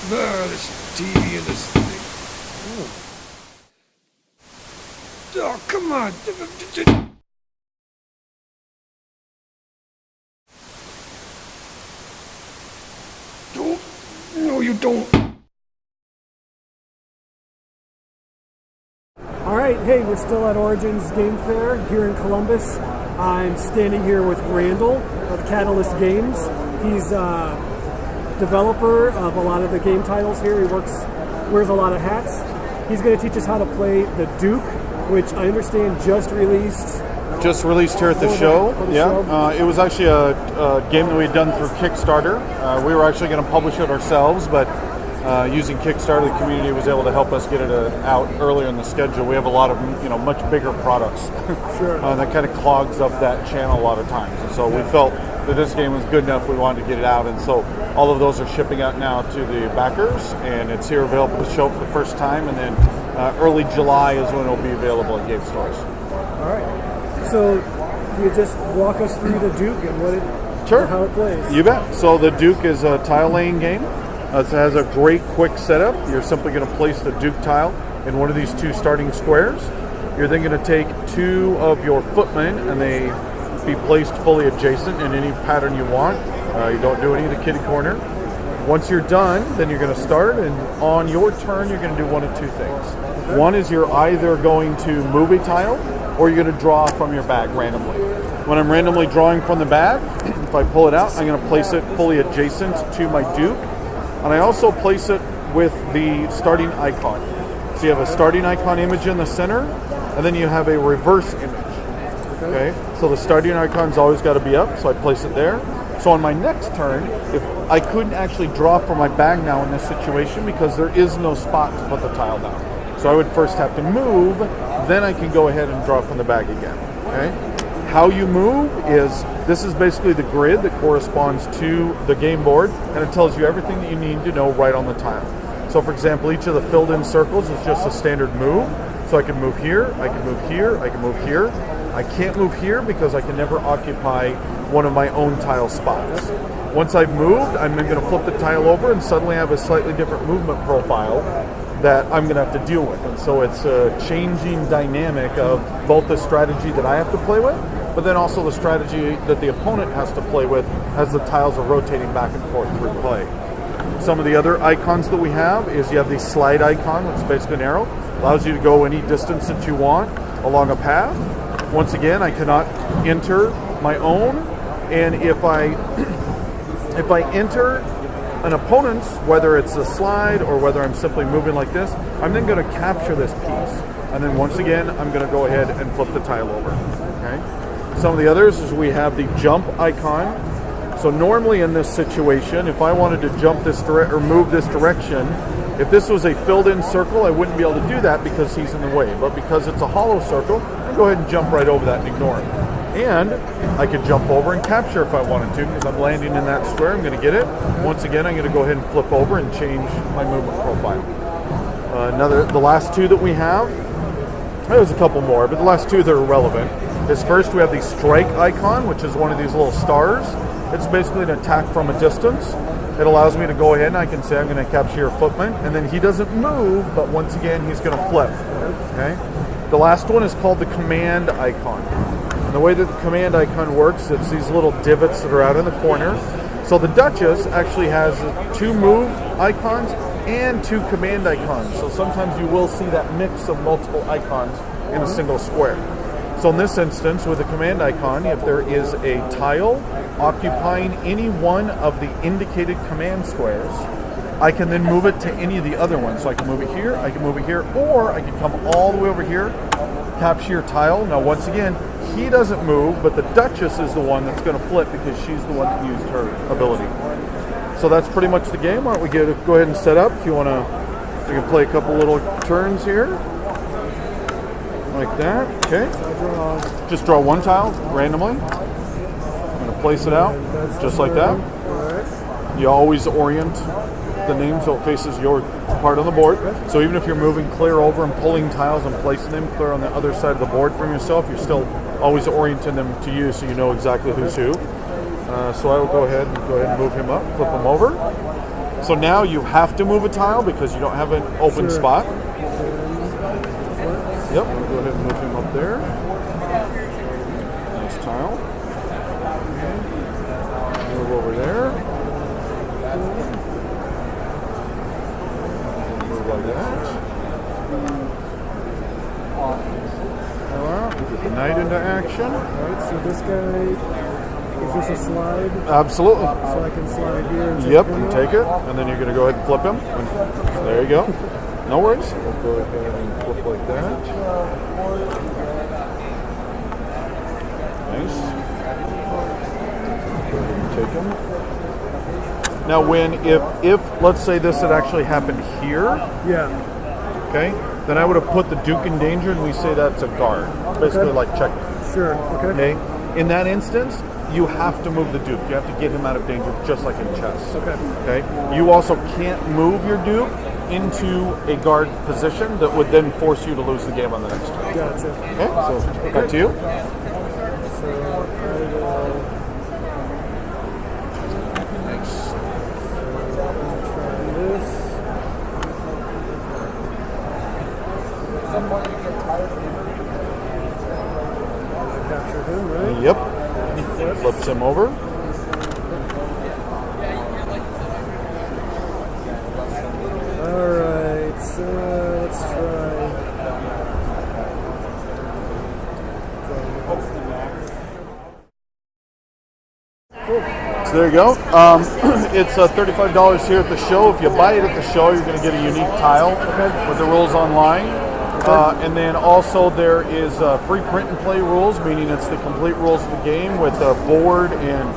This TV and this thing. Oh, come on. Don't. No, you don't. All right, hey, we're still at Origins Game Fair here in Columbus. I'm standing here with Randall of Catalyst Games. He's developer of a lot of the game titles here. He wears a lot of hats. He's going to teach us how to play the Duke, which I understand just released. Just released here at the show. It was actually a game that we had done through Kickstarter. We were actually going to publish it ourselves, but using Kickstarter, the community was able to help us get it out earlier in the schedule. We have a lot of much bigger products that kind of clogs up that channel a lot of times, and so we felt that this game was good enough. We wanted to get it out, and so all of those are shipping out now to the backers, and it's here available to show for the first time. And then early July is when it'll be available in game stores. All right. So can you just walk us through the Duke and how it plays? You bet. So the Duke is a tile laying game. It has a great quick setup. You're simply going to place the Duke tile in one of these two starting squares. You're then going to take two of your footmen, and they be placed fully adjacent in any pattern you want. You don't do any of the kitty corner. Once you're done, then you're going to start, and on your turn, you're going to do one of two things. One is you're either going to move a tile, or you're going to draw from your bag randomly. When I'm randomly drawing from the bag, if I pull it out, I'm going to place it fully adjacent to my Duke. And I also place it with the starting icon. So you have a starting icon image in the center, and then you have a reverse image. Okay? So the starting icon's always got to be up, so I place it there. So on my next turn, if I couldn't actually draw from my bag now in this situation because there is no spot to put the tile down. So I would first have to move, then I can go ahead and draw from the bag again. Okay? How you move is, this is basically the grid that corresponds to the game board, and it tells you everything that you need to know right on the tile. So for example, each of the filled in circles is just a standard move. So I can move here, I can move here, I can move here. I can't move here because I can never occupy one of my own tile spots. Once I've moved, I'm then going to flip the tile over and suddenly have a slightly different movement profile that I'm going to have to deal with. And so it's a changing dynamic of both the strategy that I have to play with, but then also the strategy that the opponent has to play with as the tiles are rotating back and forth through play. Some of the other icons that we have is you have the slide icon, which is basically an arrow. Allows you to go any distance that you want along a path. Once again, I cannot enter my own, and if I enter an opponent's, whether it's a slide or whether I'm simply moving like this, I'm then going to capture this piece. And then once again, I'm going to go ahead and flip the tile over. Okay. Some of the others is we have the jump icon. So normally in this situation, if I wanted to jump this or move this direction, if this was a filled-in circle, I wouldn't be able to do that because he's in the way. But because it's a hollow circle, I go ahead and jump right over that and ignore him. And I could jump over and capture if I wanted to, because I'm landing in that square. I'm going to get it. Once again, I'm going to go ahead and flip over and change my movement profile. The last two that we have, there's a couple more, but the last two that are relevant is first we have the strike icon, which is one of these little stars. It's basically an attack from a distance. It allows me to go ahead and I can say I'm going to capture your footman, and then he doesn't move, but once again he's going to flip. Okay. The last one is called the command icon. And the way that the command icon works, it's these little divots that are out in the corner. So the Duchess actually has two move icons and two command icons. So sometimes you will see that mix of multiple icons in a single square. So in this instance, with the command icon, if there is a tile occupying any one of the indicated command squares, I can then move it to any of the other ones. So I can move it here, I can move it here, or I can come all the way over here, capture your tile. Now once again, he doesn't move, but the Duchess is the one that's going to flip because she's the one that used her ability. So that's pretty much the game. Why don't we go ahead and set up? If you want to, we can play a couple little turns here. Like that, okay. Just draw one tile randomly. I'm going to place it out just like that. You always orient the name so it faces your part on the board. So even if you're moving clear over and pulling tiles and placing them clear on the other side of the board from yourself, you're still always orienting them to you so you know exactly who's who. So I will go ahead and move him up, flip him over. So now you have to move a tile because you don't have an open spot. Yep, we'll go ahead and move him up there. Nice tile. Move over there. Move like that. Get the knight into action. Alright, so this guy, is this a slide? Absolutely. So I can slide here and take Yep, him and out? take it, and then you're going to go ahead and flip him. And there you go. No worries. We'll go ahead and flip like that. Nice. Go ahead and take him. Now, if let's say this had actually happened here, Yeah. okay, then I would have put the Duke in danger, and we say that's a guard, basically like check. Sure. Okay. Okay. In that instance, you have to move the Duke. You have to get him out of danger, just like in chess. Okay. Okay. You also can't move your Duke into a guard position that would then force you to lose the game on the next turn. Gotcha. Okay. So back to you. So I will Nice. try this. Capture him, right? Yep. He flips. Flips him over. Alright, so let's try. So there you go. It's $35 here at the show. If you buy it at the show, you're going to get a unique tile with the rules online. And then also there is free print and play rules, meaning it's the complete rules of the game with a board and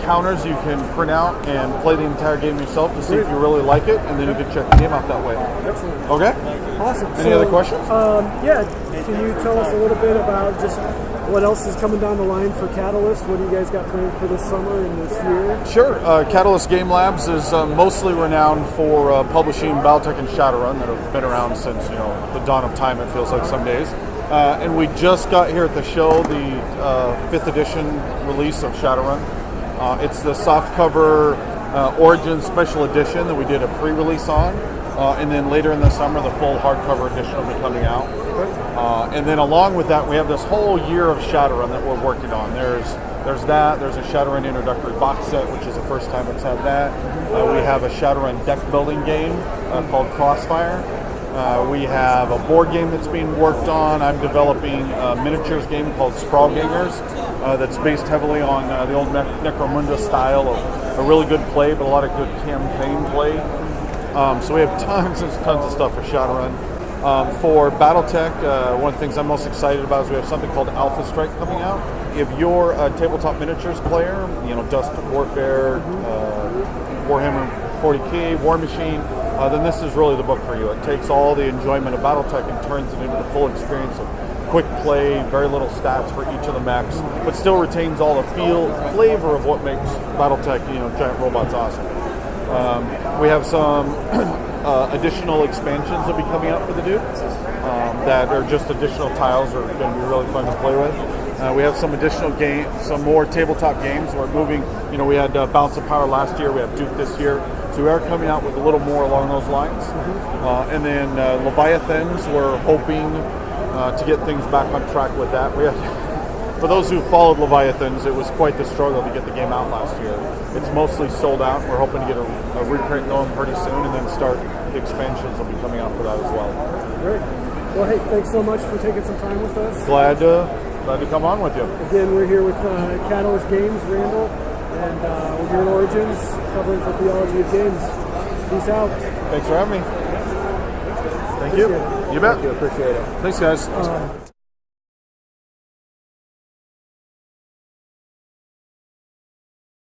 counters you can print out and play the entire game yourself to see if you really like it, and then you can check the game out that way. Excellent. Okay? Awesome. Any other questions? Yeah. Can you tell us a little bit about just what else is coming down the line for Catalyst? What do you guys got planned for this summer and this year? Sure. Catalyst Game Labs is mostly renowned for publishing Battletech and Shadowrun that have been around since the dawn of time. It feels like some days. And we just got here at the show the 5th edition release of Shadowrun. It's the softcover Origin Special Edition that we did a pre-release on, and then later in the summer the full hardcover edition will be coming out. And then along with that, we have this whole year of Shadowrun that we're working on. There's that. There's a Shadowrun introductory box set, which is the first time it's had that. We have a Shadowrun deck building game called Crossfire. We have a board game that's being worked on. I'm developing a miniatures game called Sprawlgangers that's based heavily on the old Necromunda style of a really good play, but a lot of good campaign play. So we have tons and tons of stuff for Shadowrun. For Battletech, one of the things I'm most excited about is we have something called Alpha Strike coming out. If you're a tabletop miniatures player, Dust Warfare, Warhammer 40k, War Machine, then this is really the book for you. It takes all the enjoyment of Battletech and turns it into the full experience of quick play, very little stats for each of the mechs, but still retains all the flavor of what makes Battletech, giant robots awesome. We have some additional expansions that'll be coming out for the Duke that are just additional tiles that are going to be really fun to play with. We have some additional games, some more tabletop games. We're moving, we had Bounce of Power last year, we have Duke this year. So we are coming out with a little more along those lines. And then Leviathans, we're hoping to get things back on track with that. We have, for those who followed Leviathans, it was quite the struggle to get the game out last year. It's mostly sold out. We're hoping to get a reprint going pretty soon, and then start the expansions will be coming out for that as well. Great. Well, hey, thanks so much for taking some time with us. Glad to come on with you. Again, we're here with Catalyst Games, Randall, and we're here at Origins, covering for Theology of Games. Peace out. Thanks for having me. Thank you. You bet. Thank you. Appreciate it. Thanks, guys.